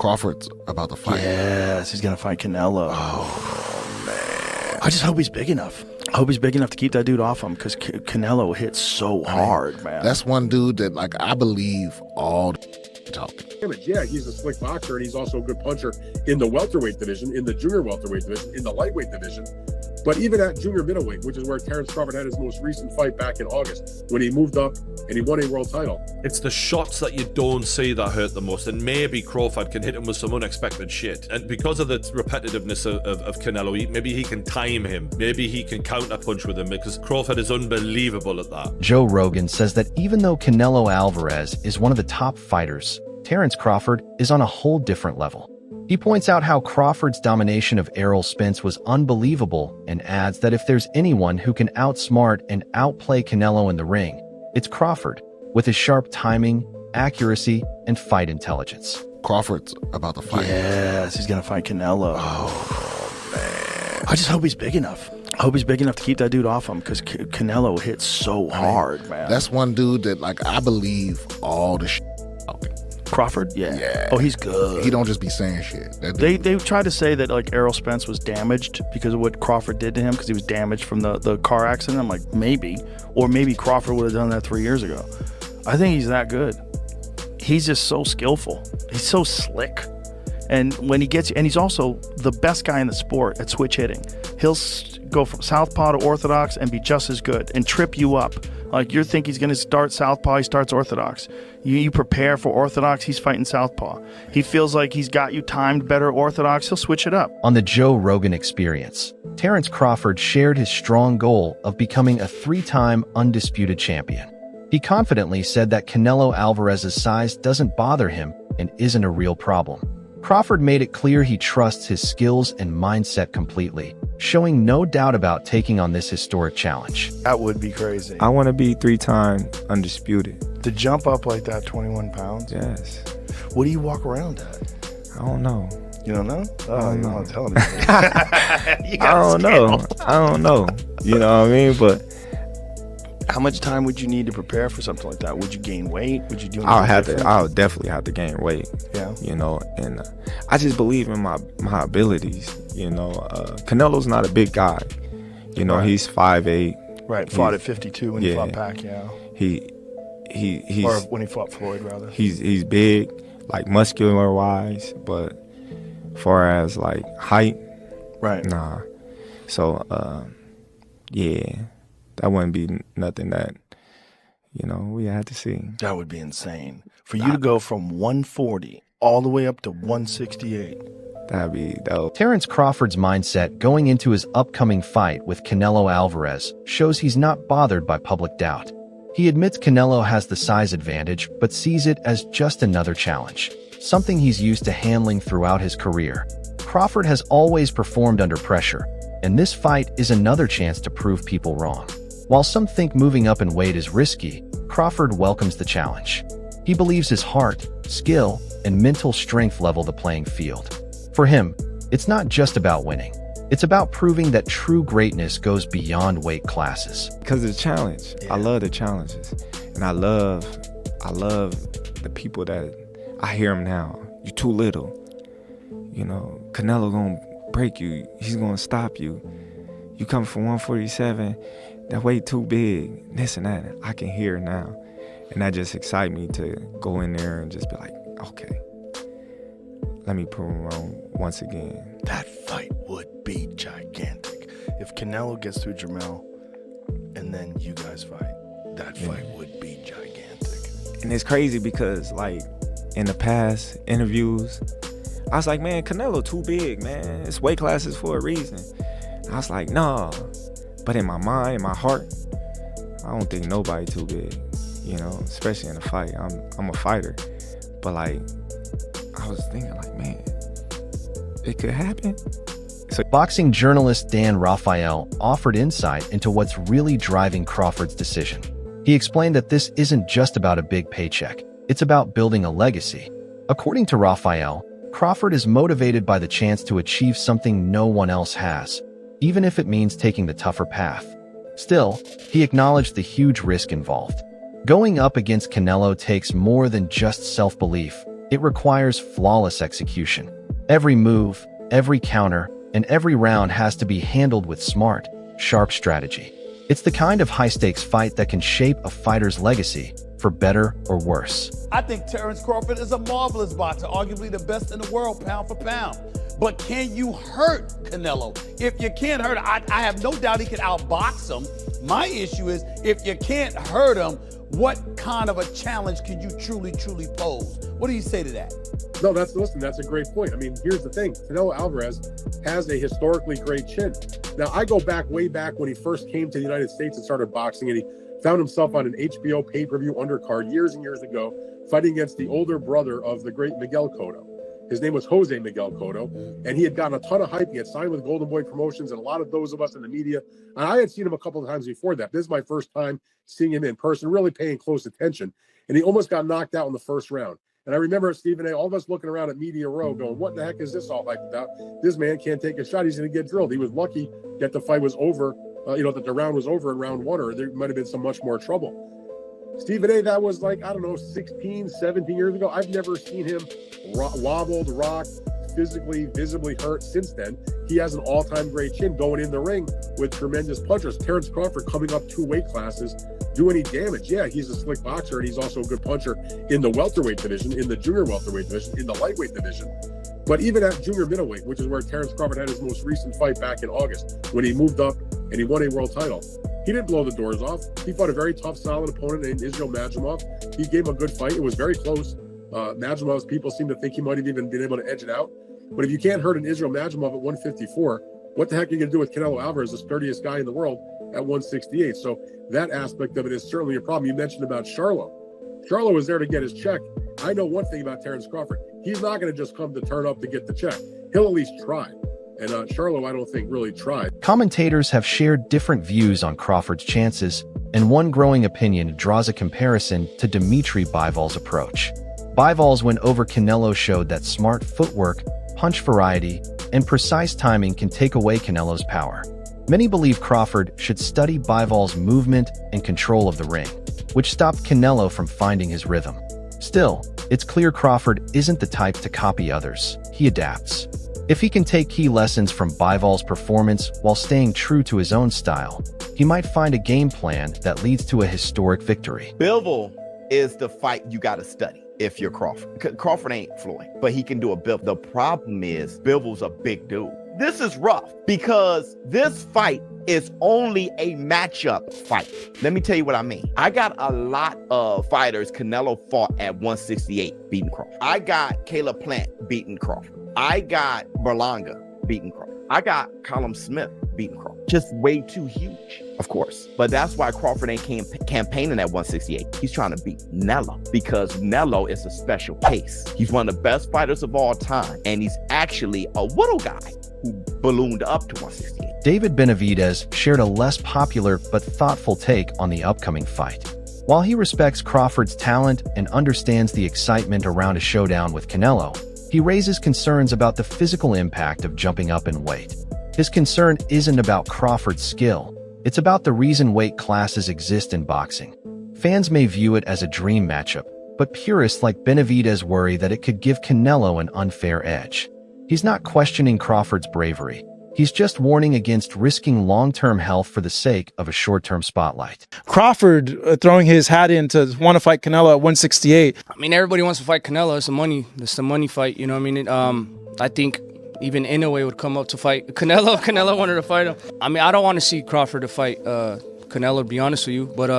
Crawford's about to fight. Yes, he's going to fight Canelo. Oh, man. I just hope he's big enough. I hope he's big enough to keep that dude off him because Canelo hits so hard, man. That's one dude that, like, I believe all the talking. Yeah, he's a slick boxer, and he's also a good puncher in the welterweight division, in the junior welterweight division, in the lightweight division. But even at junior middleweight, which is where Terence Crawford had his most recent fight back in August, when he moved up and he won a world title. It's the shots that you don't see that hurt the most, and maybe Crawford can hit him with some unexpected shit. And because of the repetitiveness of Canelo, maybe he can time him. Maybe he can counterpunch with him, because Crawford is unbelievable at that. Joe Rogan says that even though Canelo Alvarez is one of the top fighters, Terence Crawford is on a whole different level. He points out how Crawford's domination of Errol Spence was unbelievable and adds that if there's anyone who can outsmart and outplay Canelo in the ring, it's Crawford, with his sharp timing, accuracy, and fight intelligence. Crawford's about to fight. Yes, he's going to fight Canelo. Oh, man. I just hope he's big enough. I hope he's big enough to keep that dude off him because Canelo hits so hard, man. That's one dude that, like, I believe all the talking. Crawford? Yeah. Oh, he's good. He don't just be saying shit. They tried to say that, like, Errol Spence was damaged because of what Crawford did to him because he was damaged from the car accident. I'm like, maybe. Or maybe Crawford would have done that 3 years ago. I think he's that good. He's just so skillful. He's so slick. And when he gets, and he's also the best guy in the sport at switch hitting. He'll go from southpaw to orthodox and be just as good and trip you up. Like, you think he's going to start southpaw, he starts orthodox. You prepare for orthodox, he's fighting southpaw. He feels like he's got you timed better orthodox, he'll switch it up. On the Joe Rogan Experience, Terence Crawford shared his strong goal of becoming a 3-time undisputed champion. He confidently said that Canelo Alvarez's size doesn't bother him and isn't a real problem. Crawford made it clear he trusts his skills and mindset completely, showing no doubt about taking on this historic challenge. That would be crazy. I want to be 3-time undisputed. To jump up like that, 21 pounds? Yes. What do you walk around at? I don't know. You don't know? Oh, you don't tell me. I don't know. I don't know. You know what I mean? But how much time would you need to prepare for something like that? Would you gain weight? Would you do anything I'll definitely have to gain weight. Yeah. You know, and I just believe in my abilities. You know, Canelo's not a big guy. You know, he's 5'8". Right. Fought at 52 when he fought Pacquiao. He's or when he fought Floyd, rather. He's big, like muscular wise, but far as like height, right? Nah. So yeah. That wouldn't be nothing that, you know, we had to see. That would be insane. For you to go from 140 all the way up to 168. That'd be dope. Terence Crawford's mindset going into his upcoming fight with Canelo Alvarez shows he's not bothered by public doubt. He admits Canelo has the size advantage, but sees it as just another challenge, something he's used to handling throughout his career. Crawford has always performed under pressure, and this fight is another chance to prove people wrong. While some think moving up in weight is risky, Crawford welcomes the challenge. He believes his heart, skill, and mental strength level the playing field. For him, it's not just about winning. It's about proving that true greatness goes beyond weight classes. Because it's a challenge. Yeah. I love the challenges. And I love the people that I hear them now. You're too little. You know, Canelo gonna break you. He's gonna stop you. You come from 147, that weight too big, this and that. I can hear now. And that just excites me to go in there and just be like, okay, let me prove him wrong once again. That fight would be gigantic. If Canelo gets through Jamel and then you guys fight, that fight would be gigantic. And it's crazy because, like, in the past interviews, I was like, man, Canelo too big, man. It's weight classes for a reason. I was like, nah. But in my mind, in my heart, I don't think nobody too big, you know, especially in a fight. I'm a fighter. But, like, I was thinking, like, man, it could happen. So, boxing journalist Dan Raphael offered insight into what's really driving Crawford's decision. He explained that this isn't just about a big paycheck. It's about building a legacy. According to Raphael, Crawford is motivated by the chance to achieve something no one else has, even if it means taking the tougher path. Still, he acknowledged the huge risk involved. Going up against Canelo takes more than just self-belief. It requires flawless execution. Every move, every counter, and every round has to be handled with smart, sharp strategy. It's the kind of high-stakes fight that can shape a fighter's legacy, for better or worse. I think Terence Crawford is a marvelous boxer, arguably the best in the world, pound for pound. But can you hurt Canelo? If you can't hurt him, I have no doubt he can outbox him. My issue is, if you can't hurt him, what kind of a challenge can you truly pose? What do you say to that? No, that's a great point. I mean, here's the thing. Canelo Alvarez has a historically great chin. Now, I go way back when he first came to the United States and started boxing, and he found himself on an HBO pay-per-view undercard years and years ago, fighting against the older brother of the great Miguel Cotto. His name was Jose Miguel Cotto, and he had gotten a ton of hype. He had signed with Golden Boy Promotions, and a lot of those of us in the media, and I had seen him a couple of times before that. This is my first time seeing him in person, really paying close attention, and he almost got knocked out in the first round. And I remember Stephen A., all of us looking around at Media Row going, what the heck is this all hyped about? This man can't take a shot. He's going to get drilled. He was lucky that the fight was over, that the round was over in round one, or there might have been some much more trouble. Stephen A., that was 16, 17 years ago. I've never seen him wobbled, rocked, physically, visibly hurt since then. He has an all-time great chin going in the ring with tremendous punchers. Terence Crawford coming up 2 weight classes, do any damage? Yeah, he's a slick boxer, and he's also a good puncher in the welterweight division, in the junior welterweight division, in the lightweight division. But even at junior middleweight, which is where Terence Crawford had his most recent fight back in August, when he moved up and he won a world title, he didn't blow the doors off. He fought a very tough, solid opponent named Israel Madrimov. He gave him a good fight. It was very close. Madrimov's people seem to think he might have even been able to edge it out. But if you can't hurt an Israel Madrimov at 154, what the heck are you going to do with Canelo Alvarez, the sturdiest guy in the world, at 168? So that aspect of it is certainly a problem. You mentioned about Charlo. Charlo was there to get his check. I know one thing about Terence Crawford. He's not going to just come to turn up to get the check. He'll at least try. And Charlo, I don't think, really tried. Commentators have shared different views on Crawford's chances, and one growing opinion draws a comparison to Dimitri Bivol's approach. Bivol's win over Canelo showed that smart footwork, punch variety, and precise timing can take away Canelo's power. Many believe Crawford should study Bivol's movement and control of the ring, which stopped Canelo from finding his rhythm. Still, it's clear Crawford isn't the type to copy others. He adapts. If he can take key lessons from Bivol's performance while staying true to his own style, he might find a game plan that leads to a historic victory. Bivol is the fight you got to study if you're Crawford. Crawford ain't Floyd, but he can do a Bivol. The problem is Bivol's a big dude. This is rough because this fight is only a matchup fight. Let me tell you what I mean. I got a lot of fighters Canelo fought at 168 beating Crawford. I got Caleb Plant beating Crawford. I got Berlanga beating Crawford. I got Callum Smith beating Crawford. Just way too huge, of course. But that's why Crawford ain't campaigning at 168. He's trying to beat Canelo because Canelo is a special case. He's one of the best fighters of all time, and he's actually a little guy who ballooned up to 168. David Benavidez shared a less popular but thoughtful take on the upcoming fight. While he respects Crawford's talent and understands the excitement around a showdown with Canelo, he raises concerns about the physical impact of jumping up in weight. His concern isn't about Crawford's skill, it's about the reason weight classes exist in boxing. Fans may view it as a dream matchup, but purists like Benavidez worry that it could give Canelo an unfair edge. He's not questioning Crawford's bravery. He's just warning against risking long-term health for the sake of a short-term spotlight. Crawford throwing his hat in to want to fight Canelo at 168. I mean, everybody wants to fight Canelo. It's a money fight, you know what I mean? I think even Inoue would come up to fight Canelo. Canelo wanted to fight him. I mean, I don't want to see Crawford to fight Canelo, to be honest with you. But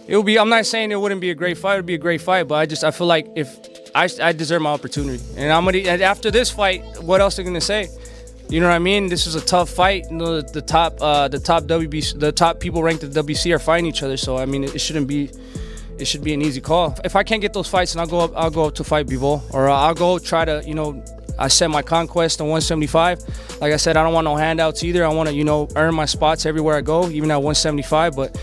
it would be. I'm not saying it wouldn't be a great fight. It would be a great fight. But I feel like if I deserve my opportunity, and and after this fight, what else are they gonna say? You know what I mean? This is a tough fight. You know, the top WBC, the top people ranked at the WBC are fighting each other. So I mean, it should be an easy call. If I can't get those fights, then I'll go up to fight Bivol, or I'll go try to, I set my conquest on 175. Like I said, I don't want no handouts either. I want to, earn my spots everywhere I go, even at 175. But,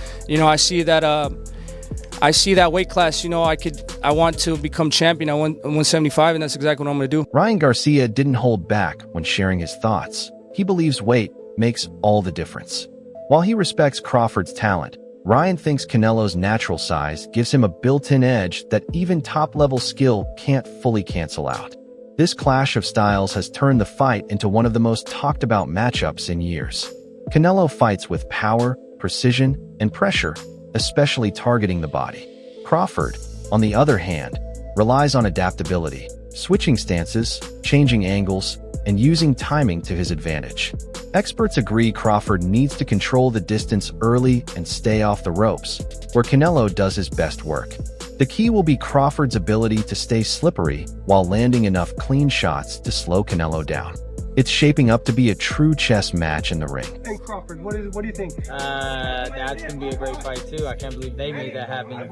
I see that weight class, I want to become champion at 175, and that's exactly what I'm going to do. Ryan Garcia didn't hold back when sharing his thoughts. He believes weight makes all the difference. While he respects Crawford's talent, Ryan thinks Canelo's natural size gives him a built-in edge that even top-level skill can't fully cancel out. This clash of styles has turned the fight into one of the most talked-about matchups in years. Canelo fights with power, precision, and pressure, especially targeting the body. Crawford, on the other hand, relies on adaptability, switching stances, changing angles, and using timing to his advantage. Experts agree Crawford needs to control the distance early and stay off the ropes, where Canelo does his best work. The key will be Crawford's ability to stay slippery while landing enough clean shots to slow Canelo down. It's shaping up to be a true chess match in the ring. Hey Crawford, what do you think? That's gonna be a great fight too. I can't believe they made that happen.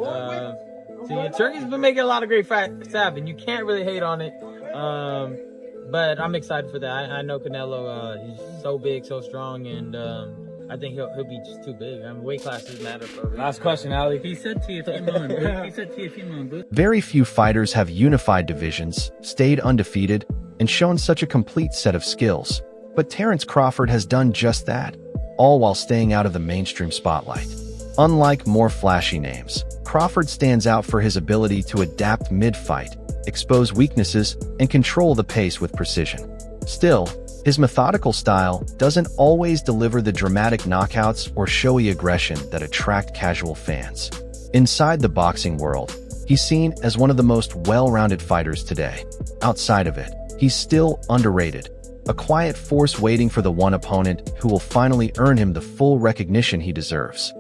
See, Turkey's been making a lot of great fights happen. You can't really hate on it. But I'm excited for that. I know Canelo, he's so big, so strong, and I think he'll be just too big. I mean, weight classes matter for me. Last question, Ali. He said TFM. Very few fighters have unified divisions, stayed undefeated, and shown such a complete set of skills. But Terence Crawford has done just that, all while staying out of the mainstream spotlight. Unlike more flashy names, Crawford stands out for his ability to adapt mid-fight, expose weaknesses, and control the pace with precision. Still, his methodical style doesn't always deliver the dramatic knockouts or showy aggression that attract casual fans. Inside the boxing world, he's seen as one of the most well-rounded fighters today. Outside of it, he's still underrated, a quiet force waiting for the one opponent who will finally earn him the full recognition he deserves.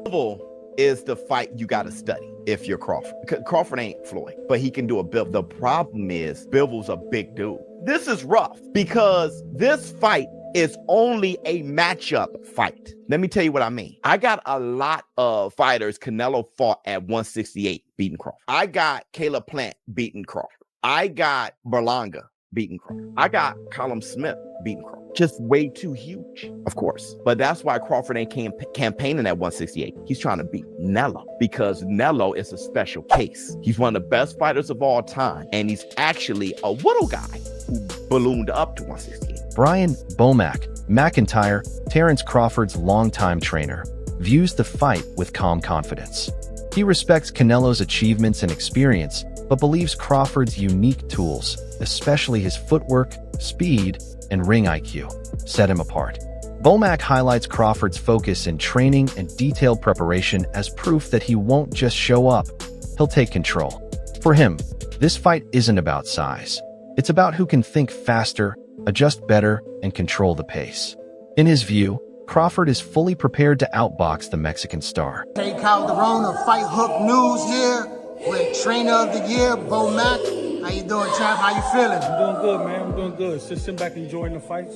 Is the fight you got to study if you're Crawford. Crawford ain't Floyd, but he can do a Bivol. The problem is Bivol's a big dude. This is rough because this fight is only a matchup fight. Let me tell you what I mean. I got a lot of fighters Canelo fought at 168 beating Crawford. I got Caleb Plant beating Crawford. I got Berlanga beating Crawford. I got Callum Smith beating Crawford. Just way too huge, of course. But that's why Crawford ain't campaigning at 168. He's trying to beat Canelo because Canelo is a special case. He's one of the best fighters of all time, and he's actually a little guy who ballooned up to 168. Brian Bomac McIntyre, Terence Crawford's longtime trainer, views the fight with calm confidence. He respects Canelo's achievements and experience, but believes Crawford's unique tools, especially his footwork, speed, and ring IQ, set him apart. Bomac highlights Crawford's focus in training and detailed preparation as proof that he won't just show up, he'll take control. For him, this fight isn't about size. It's about who can think faster, adjust better, and control the pace. In his view, Crawford is fully prepared to outbox the Mexican star. Hey, Calderon of Fight Hook News here with Trainer of the Year, Bomac. How you doing, champ? How you feeling? I'm doing good, man. I'm doing good. Just sitting back enjoying the fights.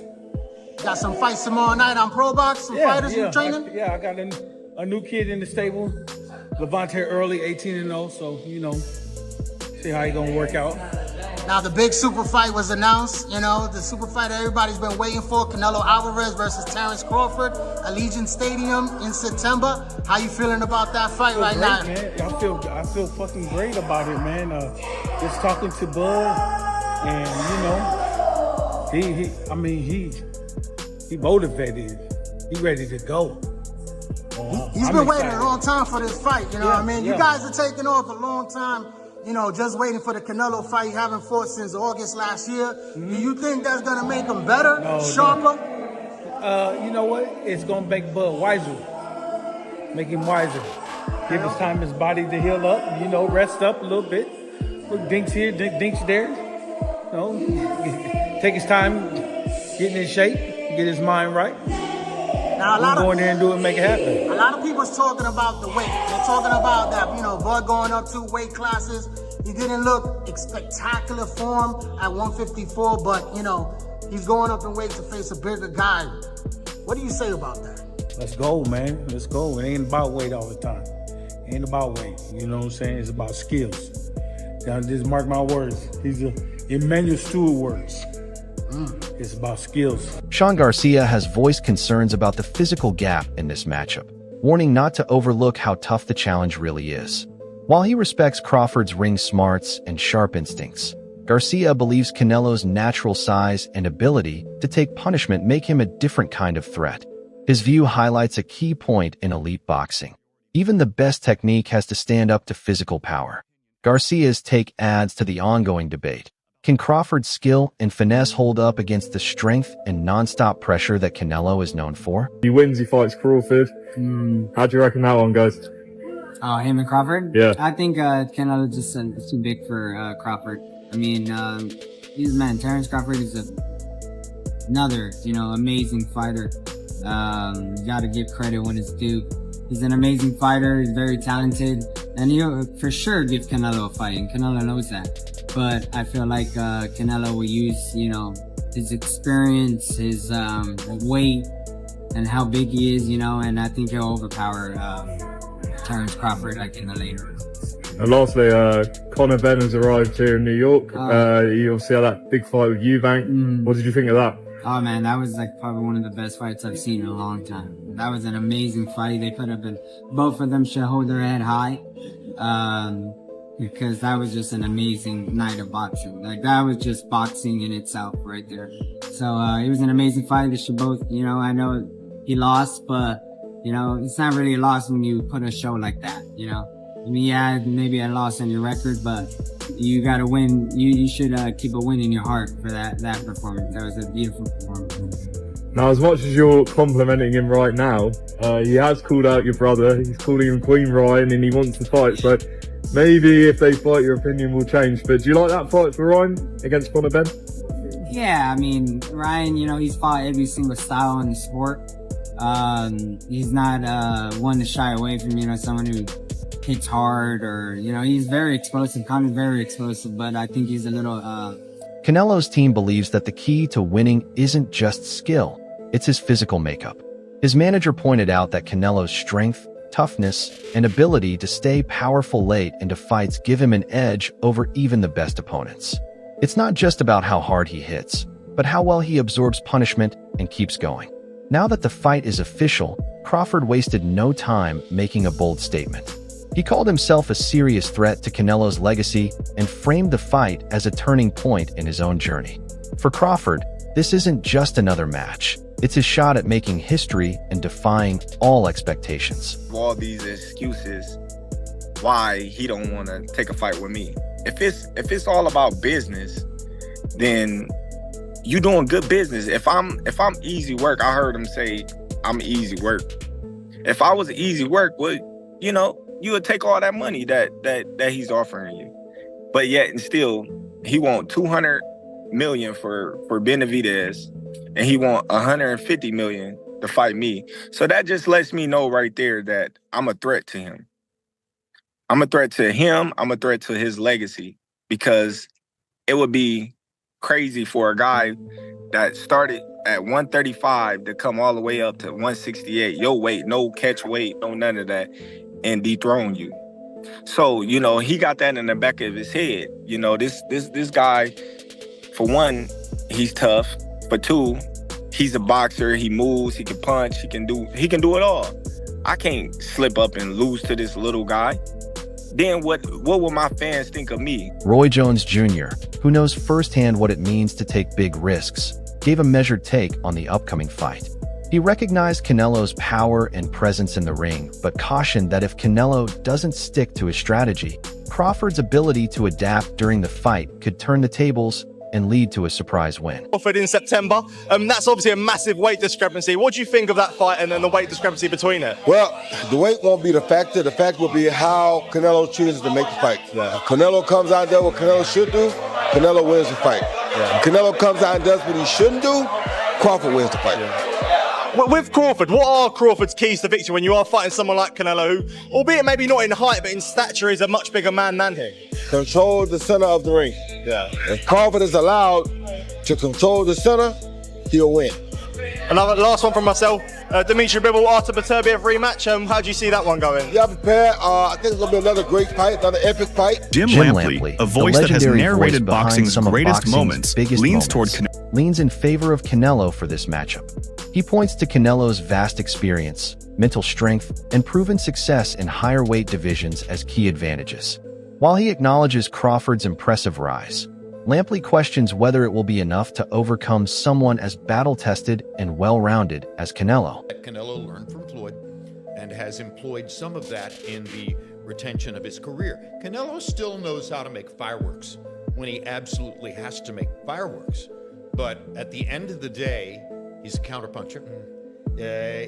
Got some fights tomorrow night on Pro Box? Some fighters you training? I got a new kid in the stable, Levante Early, 18-0. So, see how he gonna work out. Now the big super fight was announced. The super fight everybody's been waiting for: Canelo Alvarez versus Terence Crawford, Allegiant Stadium in September. How you feeling about that fight right now? Man. I feel fucking great about it, man. Just talking to Bud, and he motivated. He ready to go. He's been waiting a long time for this fight. You guys are taking off a long time. Just waiting for the Canelo fight. You haven't fought since August last year. Do you think that's going to make him better, sharper? You know what? It's going to make Bud wiser. Make him wiser. Give his time, his body to heal up, rest up a little bit. Look, dinks here, dinks there. Take his time getting in shape, get his mind right. Now, go in there and do it and make it happen. A lot of people's talking about the weight. They're talking about that, Bud going up 2 weight classes. He didn't look in spectacular form at 154, but, he's going up in weight to face a bigger guy. What do you say about that? Let's go, man. Let's go. It ain't about weight all the time. It ain't about weight. You know what I'm saying? It's about skills. Now, just mark my words. He's a Emmanuel Stewart words. It's about skills. Sean Garcia has voiced concerns about the physical gap in this matchup, warning not to overlook how tough the challenge really is. While he respects Crawford's ring smarts and sharp instincts, Garcia believes Canelo's natural size and ability to take punishment make him a different kind of threat. His view highlights a key point in elite boxing. Even the best technique has to stand up to physical power. Garcia's take adds to the ongoing debate. Can Crawford's skill and finesse hold up against the strength and non-stop pressure that Canelo is known for? He wins, he fights Crawford. How do you reckon that one goes? Oh, him and Crawford? Yeah. I think Canelo just too big for Crawford. I mean, Terence Crawford is another, amazing fighter. You gotta give credit when it's due. He's an amazing fighter. He's very talented, and he'll for sure give Canelo a fight, and Canelo knows that. But I feel like Canelo will use, his experience, his weight, and how big he is, and I think he'll overpower Terence Crawford like in the later. And lastly, Conor Benn has arrived here in New York. You obviously had that big fight with Eubank. What did you think of that? Oh man, that was like probably one of the best fights I've seen in a long time. That was an amazing fight. They put up, and both of them should hold their head high, because that was just an amazing night of boxing. Like that was just boxing in itself right there. So it was an amazing fight. They should both, I know he lost, but it's not really a loss when you put a show like that. I mean, yeah, maybe a loss on your record, but you gotta win. You should keep a win in your heart for that performance. That was a beautiful performance. Now, as much as you're complimenting him right now, he has called out your brother. He's calling him Queen Ryan, and he wants to fight. So maybe if they fight, your opinion will change. But do you like that fight for Ryan against Conor Benn? Yeah, I mean, Ryan, he's fought every single style in the sport. He's not one to shy away from, someone who hits hard, or he's very explosive. Conor's very explosive, but I think he's a little Canelo's team believes that the key to winning isn't just skill, it's his physical makeup. His manager pointed out that Canelo's strength, toughness, and ability to stay powerful late into fights give him an edge over even the best opponents. It's not just about how hard he hits, but how well he absorbs punishment and keeps going. Now that the fight is official, Crawford wasted no time making a bold statement. He called himself a serious threat to Canelo's legacy and framed the fight as a turning point in his own journey. For Crawford, this isn't just another match. It's his shot at making history and defying all expectations. All these excuses why he don't want to take a fight with me. If it's all about business, then you doing good business. If I'm easy work, I heard him say I'm easy work. If I was easy work, well, you would take all that money that he's offering you. But yet and still, he want $200 million for Benavidez, and he want $150 million to fight me. So that just lets me know right there that I'm a threat to him. I'm a threat to him. I'm a threat to his legacy, because it would be crazy for a guy that started at 135 to come all the way up to 168, your weight, no catch weight, no none of that, and dethrone you. So, he got that in the back of his head. This guy, for one, he's tough. For two, he's a boxer. He moves, he can punch, he can do it all. I can't slip up and lose to this little guy. Then what will my fans think of me? Roy Jones Jr., who knows firsthand what it means to take big risks, gave a measured take on the upcoming fight. He recognized Canelo's power and presence in the ring, but cautioned that if Canelo doesn't stick to his strategy, Crawford's ability to adapt during the fight could turn the tables and lead to a surprise win. Crawford in September. That's obviously a massive weight discrepancy. What do you think of that fight and then the weight discrepancy between it? Well, the weight won't be the factor. The factor will be how Canelo chooses to make the fight. Yeah. Canelo comes out and does what Canelo should do, Canelo wins the fight. Yeah. Canelo comes out and does what he shouldn't do, Crawford wins the fight. Yeah. Well, with Crawford, what are Crawford's keys to victory when you are fighting someone like Canelo, who, albeit maybe not in height, but in stature, is a much bigger man than him? Control the center of the ring. Yeah. If Crawford is allowed to control the center, he'll win. Another last one from myself. Dimitri Bivol, Artur Beterbiev rematch. How do you see that one going? Yeah, prepared. I think it's going to be another great fight, another epic fight. Jim Lampley, a voice that has narrated boxing's greatest moments, leans in favor of Canelo for this matchup. He points to Canelo's vast experience, mental strength, and proven success in higher weight divisions as key advantages. While he acknowledges Crawford's impressive rise, Lampley questions whether it will be enough to overcome someone as battle-tested and well-rounded as Canelo. Canelo learned from Floyd, and has employed some of that in the retention of his career. Canelo still knows how to make fireworks when he absolutely has to make fireworks. But at the end of the day, he's a counterpuncher.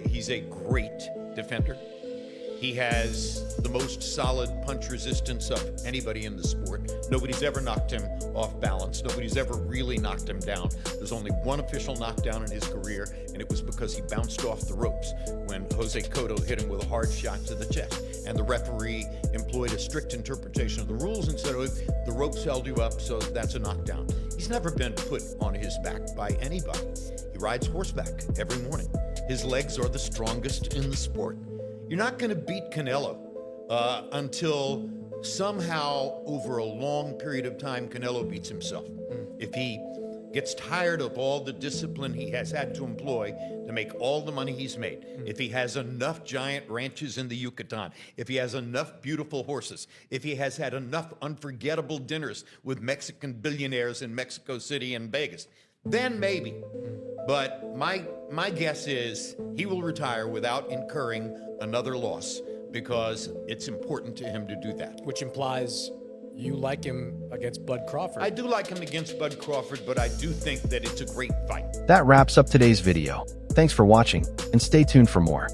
He's a great defender. He has the most solid punch resistance of anybody in the sport. Nobody's ever knocked him off balance. Nobody's ever really knocked him down. There's only one official knockdown in his career, and it was because he bounced off the ropes when Jose Cotto hit him with a hard shot to the chest. And the referee employed a strict interpretation of the rules and said, oh, the ropes held you up, so that's a knockdown. He's never been put on his back by anybody. He rides horseback every morning. His legs are the strongest in the sport. You're not going to beat Canelo until somehow over a long period of time Canelo beats himself. If he gets tired of all the discipline he has had to employ to make all the money he's made, if he has enough giant ranches in the Yucatan, if he has enough beautiful horses, if he has had enough unforgettable dinners with Mexican billionaires in Mexico City and Vegas, then maybe. But my guess is he will retire without incurring another loss because it's important to him to do that. Which implies you like him against Bud Crawford. I do like him against Bud Crawford, but I do think that it's a great fight. That wraps up today's video. Thanks for watching, and stay tuned for more.